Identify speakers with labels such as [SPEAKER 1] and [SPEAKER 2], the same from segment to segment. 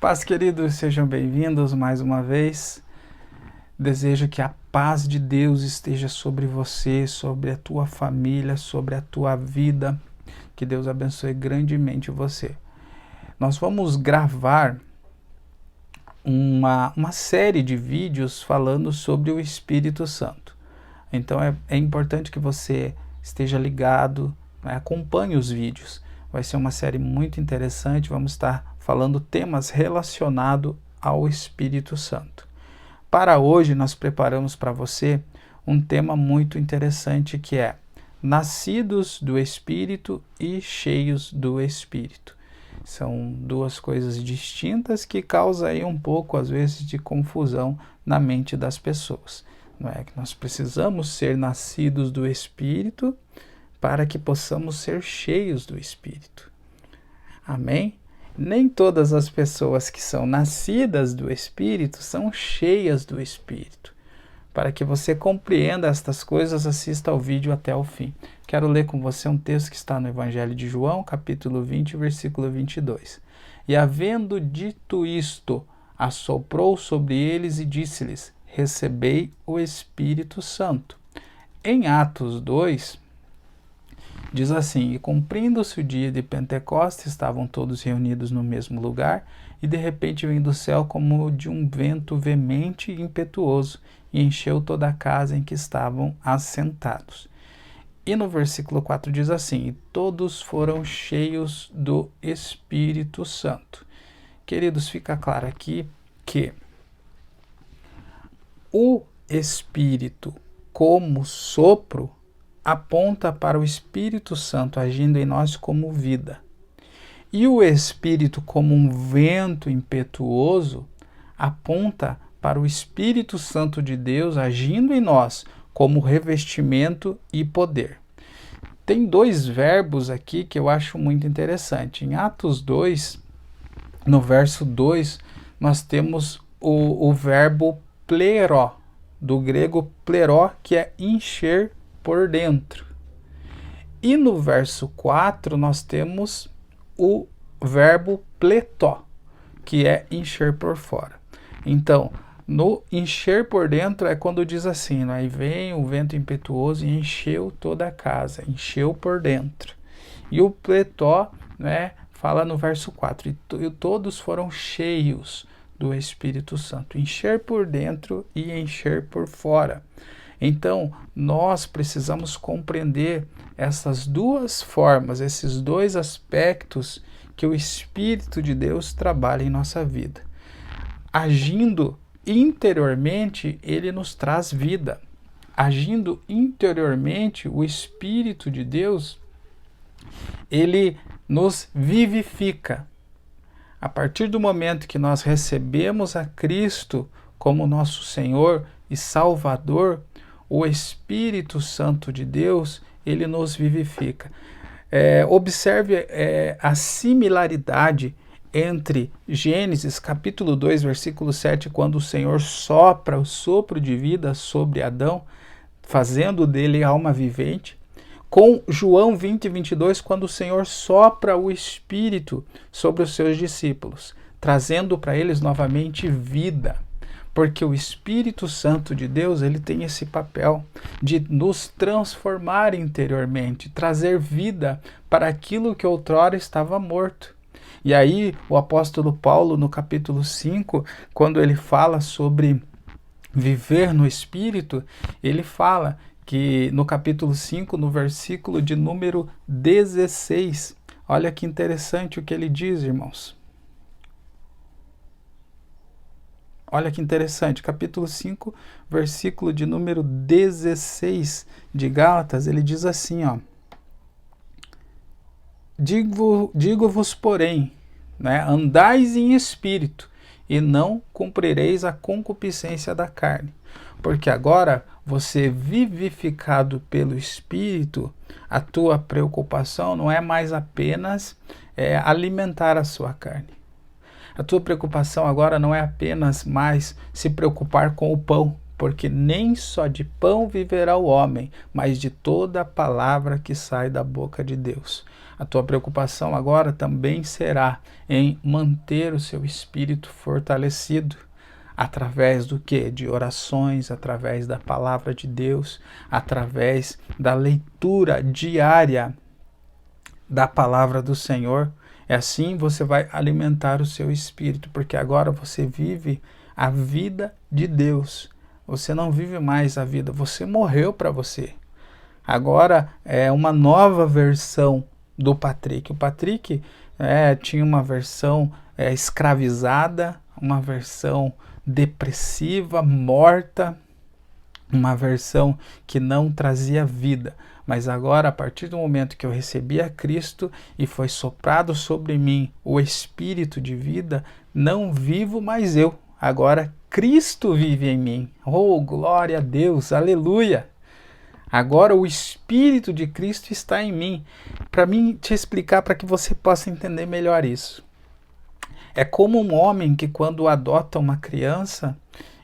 [SPEAKER 1] paz, queridos, sejam bem-vindos mais uma vez. Desejo que a paz de Deus esteja sobre você, sobre a tua família, sobre a tua vida. Que Deus abençoe grandemente você. Nós vamos gravar uma série de vídeos falando sobre o Espírito Santo. Então é importante que você esteja ligado, né? Acompanhe os vídeos. Vai ser uma série muito interessante, vamos estar falando temas relacionados ao Espírito Santo. Para hoje nós preparamos para você um tema muito interessante que é nascidos do Espírito e cheios do Espírito. São duas coisas distintas que causam aí um pouco, às vezes, de confusão na mente das pessoas. Não é que nós precisamos ser nascidos do Espírito para que possamos ser cheios do Espírito. Amém? Nem todas as pessoas que são nascidas do Espírito são cheias do Espírito. Para que você compreenda estas coisas, assista ao vídeo até o fim. Quero ler com você um texto que está no Evangelho de João, capítulo 20, versículo 22. E havendo dito isto, assoprou sobre eles e disse-lhes: recebei o Espírito Santo. Em Atos 2, diz assim: e cumprindo-se o dia de Pentecostes, estavam todos reunidos no mesmo lugar, e de repente veio do céu como de um vento veemente e impetuoso, e encheu toda a casa em que estavam assentados. E no versículo 4 diz assim: e todos foram cheios do Espírito Santo. Queridos, fica claro aqui que o Espírito como sopro aponta para o Espírito Santo agindo em nós como vida. E o Espírito como um vento impetuoso aponta para o Espírito Santo de Deus agindo em nós como revestimento e poder. Tem dois verbos aqui que eu acho muito interessante. Em Atos 2, no verso 2, nós temos o verbo pleró, do grego pleró, que é encher por dentro. E no verso 4 nós temos o verbo pletó, que é encher por fora. Então, no encher por dentro é quando diz assim, aí vem o vento impetuoso e encheu toda a casa, encheu por dentro. E o pletó, né, fala no verso 4, e todos foram cheios do Espírito Santo, encher por dentro e encher por fora. Então, nós precisamos compreender essas duas formas, esses dois aspectos que o Espírito de Deus trabalha em nossa vida. Agindo interiormente, ele nos traz vida. Agindo interiormente, o Espírito de Deus, ele nos vivifica. A partir do momento que nós recebemos a Cristo como nosso Senhor e Salvador, o Espírito Santo de Deus, ele nos vivifica. Observe a similaridade entre Gênesis capítulo 2, versículo 7, quando o Senhor sopra o sopro de vida sobre Adão, fazendo dele alma vivente, com João 20, 22, quando o Senhor sopra o Espírito sobre os seus discípulos, trazendo para eles novamente vida. Porque o Espírito Santo de Deus, ele tem esse papel de nos transformar interiormente, trazer vida para aquilo que outrora estava morto. E aí o apóstolo Paulo, no capítulo 5, quando ele fala sobre viver no Espírito, ele fala que no capítulo 5, no versículo de número 16, olha que interessante o que ele diz, irmãos. Olha que interessante, capítulo 5, versículo de número 16 de Gálatas, ele diz assim, ó: Digo-vos, porém, né, andais em espírito, e não cumprireis a concupiscência da carne. Porque agora, você vivificado pelo Espírito, a tua preocupação não é mais apenas alimentar a sua carne. A tua preocupação agora não é apenas mais se preocupar com o pão, porque nem só de pão viverá o homem, mas de toda a palavra que sai da boca de Deus. A tua preocupação agora também será em manter o seu espírito fortalecido. Através do quê? De orações, através da palavra de Deus, através da leitura diária da palavra do Senhor. É assim você vai alimentar o seu espírito, porque agora você vive a vida de Deus. Você não vive mais a vida, você morreu para você. Agora é uma nova versão do Patrick. O Patrick tinha uma versão escravizada, uma versão depressiva, morta, uma versão que não trazia vida. Mas agora, a partir do momento que eu recebi a Cristo e foi soprado sobre mim o Espírito de vida, não vivo mais eu. Agora Cristo vive em mim. Oh, glória a Deus, aleluia! Agora o Espírito de Cristo está em mim. Para mim te explicar, para que você possa entender melhor isso. É como um homem que quando adota uma criança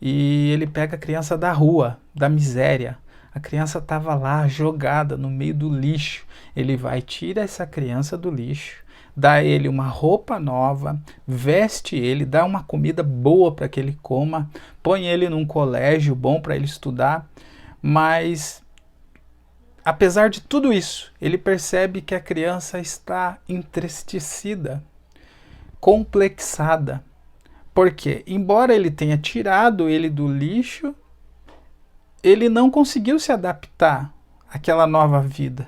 [SPEAKER 1] e ele pega a criança da rua, da miséria. A criança estava lá jogada no meio do lixo. Ele vai, tira essa criança do lixo, dá a ele uma roupa nova, veste ele, dá uma comida boa para que ele coma, põe ele num colégio bom para ele estudar, mas apesar de tudo isso, ele percebe que a criança está entristecida, complexada. Porque, embora ele tenha tirado ele do lixo, ele não conseguiu se adaptar àquela nova vida.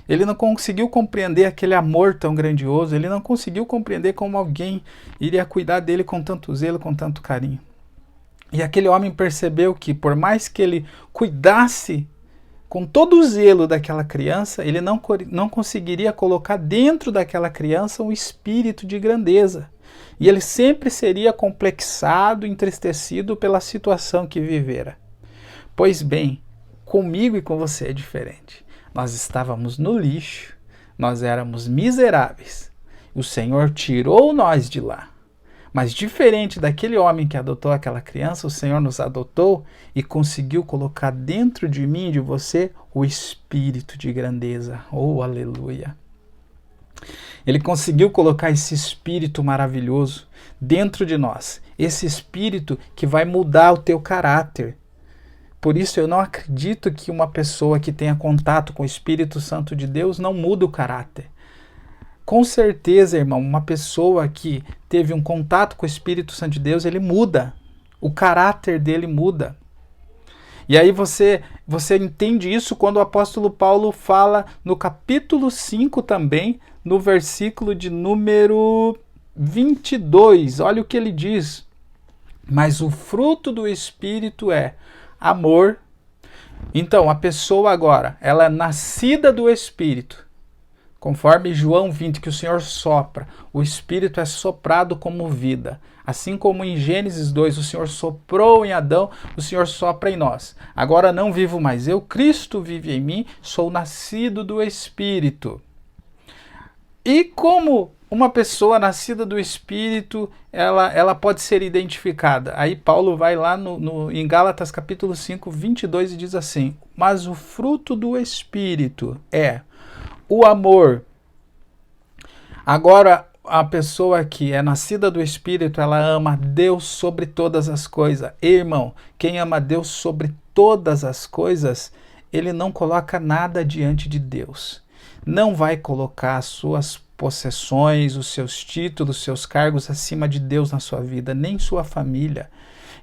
[SPEAKER 1] Ele não conseguiu compreender aquele amor tão grandioso, ele não conseguiu compreender como alguém iria cuidar dele com tanto zelo, com tanto carinho. E aquele homem percebeu que, por mais que ele cuidasse com todo o zelo daquela criança, ele não conseguiria colocar dentro daquela criança um espírito de grandeza. E ele sempre seria complexado, entristecido pela situação que vivera. Pois bem, comigo e com você é diferente. Nós estávamos no lixo, nós éramos miseráveis. O Senhor tirou nós de lá. Mas diferente daquele homem que adotou aquela criança, o Senhor nos adotou e conseguiu colocar dentro de mim e de você o espírito de grandeza. Oh, aleluia! Ele conseguiu colocar esse espírito maravilhoso dentro de nós. Esse espírito que vai mudar o teu caráter. Por isso eu não acredito que uma pessoa que tenha contato com o Espírito Santo de Deus não muda o caráter. Com certeza, irmão, uma pessoa que teve um contato com o Espírito Santo de Deus, ele muda. O caráter dele muda. E aí você entende isso quando o apóstolo Paulo fala no capítulo 5 também, no versículo de número 22. Olha o que ele diz. Mas o fruto do Espírito é amor. Então, a pessoa agora, ela é nascida do Espírito. Conforme João 20, que o Senhor sopra, o Espírito é soprado como vida. Assim como em Gênesis 2, o Senhor soprou em Adão, o Senhor sopra em nós. Agora não vivo mais eu, Cristo vive em mim, sou nascido do Espírito. E como uma pessoa nascida do Espírito, ela pode ser identificada? Aí Paulo vai lá em Gálatas capítulo 5, 22 e diz assim: mas o fruto do Espírito é o amor. Agora, a pessoa que é nascida do Espírito, ela ama Deus sobre todas as coisas. E, irmão, quem ama Deus sobre todas as coisas, ele não coloca nada diante de Deus. Não vai colocar as suas possessões, os seus títulos, os seus cargos acima de Deus na sua vida, nem sua família.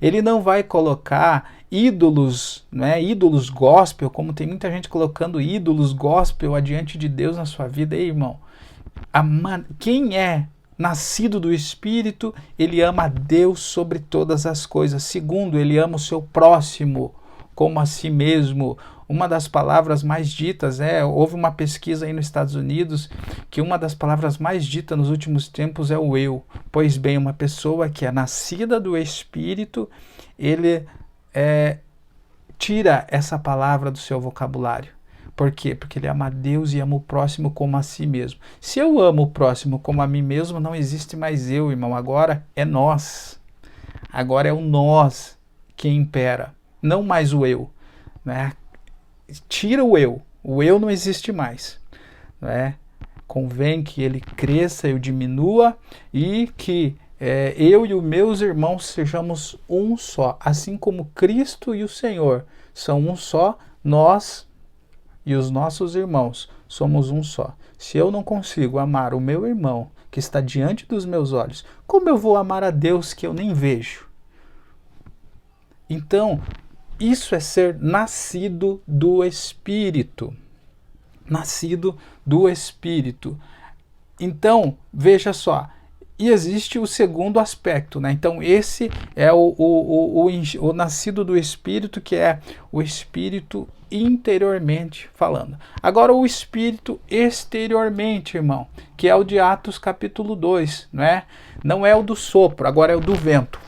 [SPEAKER 1] Ele não vai colocar ídolos, ídolos gospel, como tem muita gente colocando ídolos gospel adiante de Deus na sua vida. Ei, irmão, quem é nascido do Espírito, ele ama a Deus sobre todas as coisas. Segundo, ele ama o seu próximo como a si mesmo. Uma das palavras mais ditas, houve uma pesquisa aí nos Estados Unidos, que uma das palavras mais ditas nos últimos tempos é o eu. Pois bem, uma pessoa que é nascida do Espírito, ele tira essa palavra do seu vocabulário. Por quê? Porque ele ama a Deus e ama o próximo como a si mesmo. Se eu amo o próximo como a mim mesmo, não existe mais eu, irmão. Agora é nós. Agora é o nós que impera, não mais o eu. Tira o eu. O eu não existe mais. convém que ele cresça, eu diminua, e que eu e os meus irmãos sejamos um só. Assim como Cristo e o Senhor são um só, nós e os nossos irmãos somos um só. Se eu não consigo amar o meu irmão que está diante dos meus olhos, como eu vou amar a Deus que eu nem vejo? Então, isso é ser nascido do Espírito. Nascido do Espírito. Então, veja só, e existe o segundo aspecto, né? Então, esse é o nascido do Espírito, que é o Espírito interiormente falando. Agora, o Espírito exteriormente, irmão, que é o de Atos capítulo 2, né? Não é o do sopro, agora é o do vento.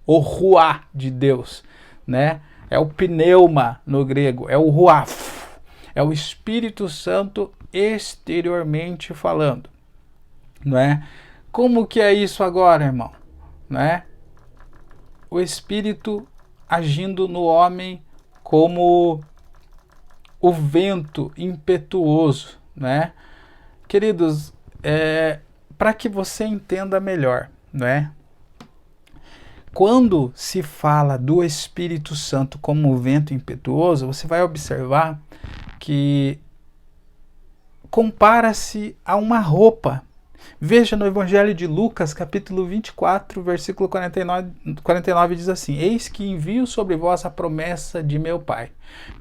[SPEAKER 1] O ruá de Deus, né? É o pneuma no grego, é o ruá. É o Espírito Santo exteriormente falando, não é? Como que é isso agora, irmão? Não é? O Espírito agindo no homem como o vento impetuoso, né? Queridos, para que você entenda melhor, não é? Quando se fala do Espírito Santo como o vento impetuoso, você vai observar que compara-se a uma roupa. Veja no Evangelho de Lucas, capítulo 24, versículo 49 diz assim: Eis que envio sobre vós a promessa de meu Pai.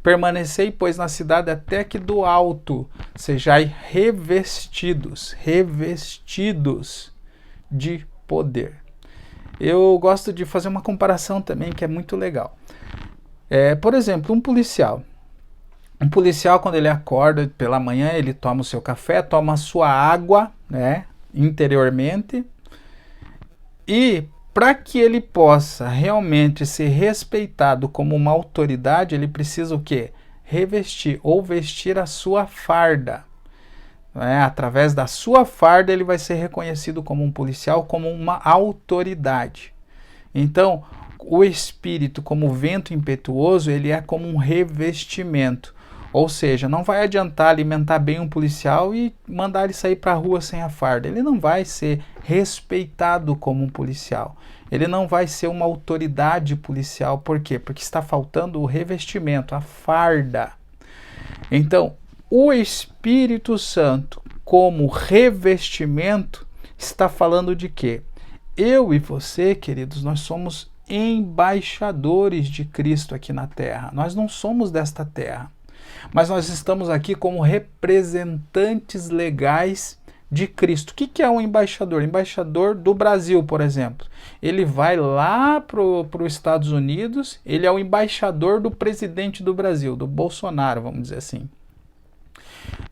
[SPEAKER 1] Permanecei, pois, na cidade até que do alto sejais revestidos de poder. Eu gosto de fazer uma comparação também que é muito legal. Por exemplo, um policial, quando ele acorda pela manhã, ele toma o seu café, toma a sua água, né, interiormente, e para que ele possa realmente ser respeitado como uma autoridade, ele precisa o quê? Revestir ou vestir a sua farda. Através da sua farda ele vai ser reconhecido como um policial, como uma autoridade. Então, o Espírito como vento impetuoso, ele é como um revestimento. Ou seja, não vai adiantar alimentar bem um policial e mandar ele sair para a rua sem a farda. Ele não vai ser respeitado como um policial. Ele não vai ser uma autoridade policial. Por quê? Porque está faltando o revestimento, a farda. Então, o Espírito Santo como revestimento está falando de quê? Eu e você, queridos, nós somos embaixadores de Cristo aqui na terra. Nós não somos desta terra, mas nós estamos aqui como representantes legais de Cristo. O que é um embaixador? Embaixador do Brasil, por exemplo. Ele vai lá para os Estados Unidos, ele é o embaixador do presidente do Brasil, do Bolsonaro, vamos dizer assim.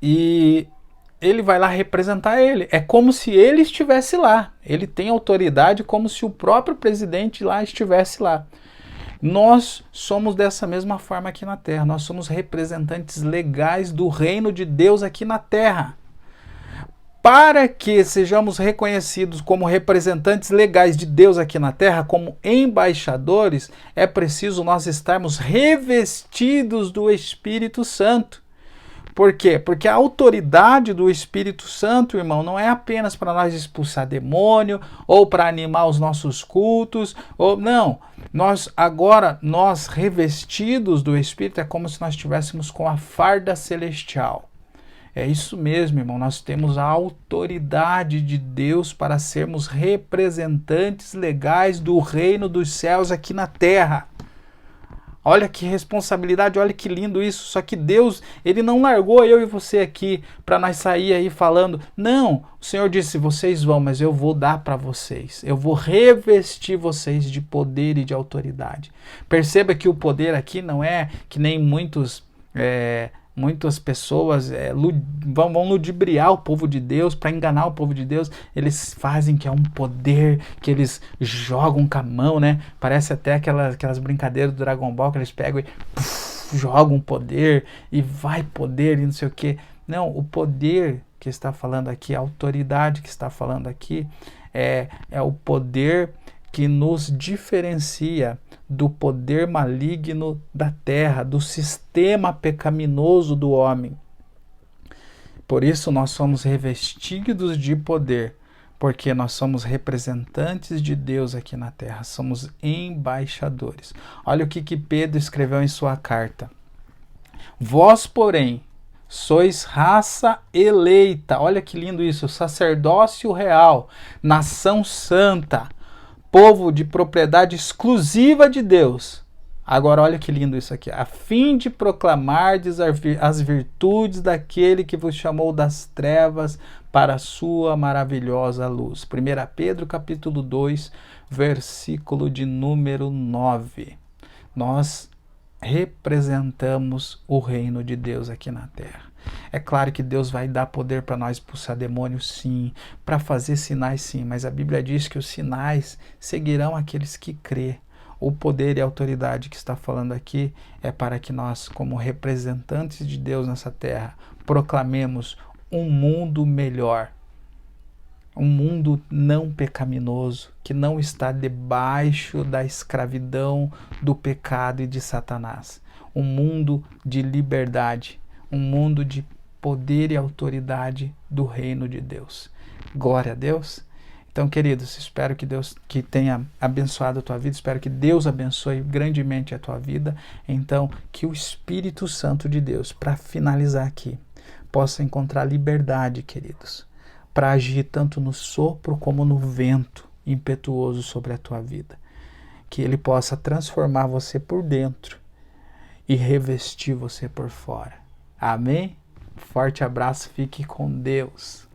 [SPEAKER 1] E ele vai lá representar ele. É como se ele estivesse lá. Ele tem autoridade como se o próprio presidente lá estivesse lá. Nós somos dessa mesma forma aqui na Terra. Nós somos representantes legais do reino de Deus aqui na Terra. Para que sejamos reconhecidos como representantes legais de Deus aqui na Terra, como embaixadores, é preciso nós estarmos revestidos do Espírito Santo. Por quê? Porque a autoridade do Espírito Santo, irmão, não é apenas para nós expulsar demônio ou para animar os nossos cultos, não. Nós revestidos do Espírito é como se nós estivéssemos com a farda celestial. É isso mesmo, irmão. Nós temos a autoridade de Deus para sermos representantes legais do reino dos céus aqui na terra. Olha que responsabilidade, olha que lindo isso. Só que Deus, ele não largou eu e você aqui para nós sair aí falando. Não, o Senhor disse, vocês vão, mas eu vou dar para vocês. Eu vou revestir vocês de poder e de autoridade. Perceba que o poder aqui não é que nem muitas pessoas vão ludibriar o povo de Deus, para enganar o povo de Deus. Eles fazem que é um poder que eles jogam com a mão, né? Parece até aquelas brincadeiras do Dragon Ball que eles pegam e jogam poder e vai poder e não sei o que. Não, o poder que está falando aqui, a autoridade que está falando aqui é o poder que nos diferencia do poder maligno da terra, do sistema pecaminoso do homem. Por isso nós somos revestidos de poder, porque nós somos representantes de Deus aqui na terra, somos embaixadores. Olha o que Pedro escreveu em sua carta. Vós, porém, sois raça eleita, olha que lindo isso, sacerdócio real, nação santa, povo de propriedade exclusiva de Deus. Agora olha que lindo isso aqui, a fim de proclamardes as virtudes daquele que vos chamou das trevas para a sua maravilhosa luz. 1 Pedro capítulo 2, versículo de número 9. Nós representamos o reino de Deus aqui na terra. É claro que Deus vai dar poder para nós expulsar demônios, sim, para fazer sinais, sim, mas a Bíblia diz que os sinais seguirão aqueles que crê. O poder e a autoridade que está falando aqui é para que nós, como representantes de Deus nessa terra, proclamemos um mundo melhor, um mundo não pecaminoso, que não está debaixo da escravidão do pecado e de Satanás. Um mundo de liberdade, um mundo de poder e autoridade do reino de Deus. Glória a Deus. Então, queridos, espero que Deus tenha abençoado a tua vida, espero que Deus abençoe grandemente a tua vida. Então, que o Espírito Santo de Deus, para finalizar aqui, possa encontrar liberdade, queridos, para agir tanto no sopro como no vento impetuoso sobre a tua vida. Que Ele possa transformar você por dentro e revestir você por fora. Amém? Forte abraço, fique com Deus.